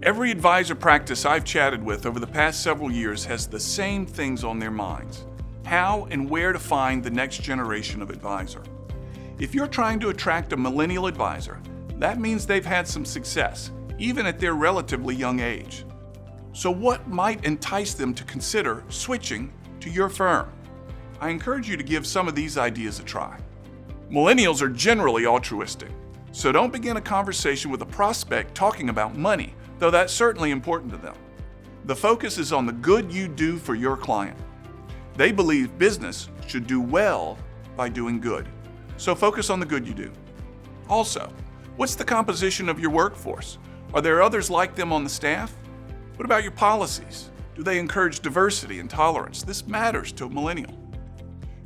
Every advisor practice I've chatted with over the past several years has the same things on their minds: how and where to find the next generation of advisor. If you're trying to attract a millennial advisor, that means they've had some success, even at their relatively young age. So what might entice them to consider switching to your firm? I encourage you to give some of these ideas a try. Millennials are generally altruistic, so don't begin a conversation with a prospect talking about money, though that's certainly important to them. The focus is on the good you do for your client. They believe business should do well by doing good, so focus on the good you do. Also, what's the composition of your workforce? Are there others like them on the staff? What about your policies? Do they encourage diversity and tolerance? This matters to a millennial.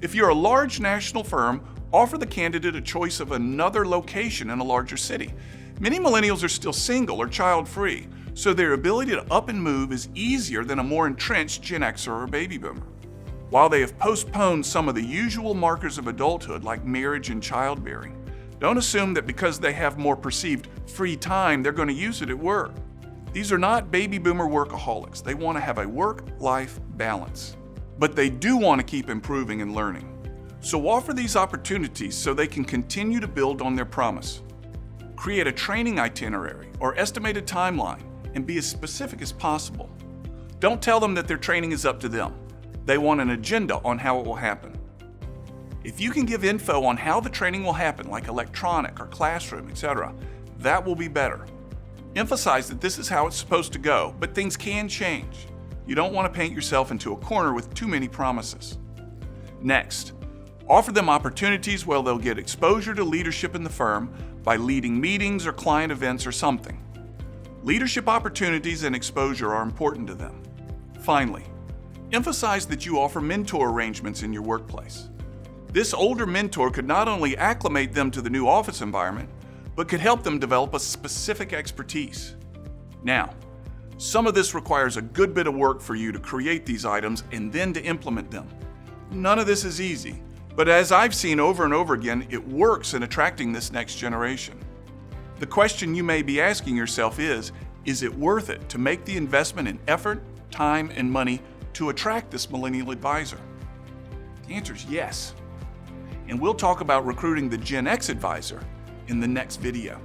If you're a large national firm, offer the candidate a choice of another location in a larger city. Many millennials are still single or child-free, so their ability to up and move is easier than a more entrenched Gen Xer or baby boomer. While they have postponed some of the usual markers of adulthood like marriage and childbearing, don't assume that because they have more perceived free time, they're going to use it at work. These are not baby boomer workaholics. They want to have a work-life balance, but they do want to keep improving and learning. So offer these opportunities so they can continue to build on their promise. Create a training itinerary or estimated timeline and be as specific as possible. Don't tell them that their training is up to them. They want an agenda on how it will happen. If you can give info on how the training will happen, like electronic or classroom, etc., that will be better. Emphasize that this is how it's supposed to go, but things can change. You don't want to paint yourself into a corner with too many promises. Next, offer them opportunities where they'll get exposure to leadership in the firm by leading meetings or client events or something. Leadership opportunities and exposure are important to them. Finally, emphasize that you offer mentor arrangements in your workplace. This older mentor could not only acclimate them to the new office environment, but could help them develop a specific expertise. Now, some of this requires a good bit of work for you to create these items and then to implement them. None of this is easy, but as I've seen over and over again, it works in attracting this next generation. The question you may be asking yourself is it worth it to make the investment in effort, time, and money to attract this millennial advisor? The answer is yes. And we'll talk about recruiting the Gen X advisor in the next video.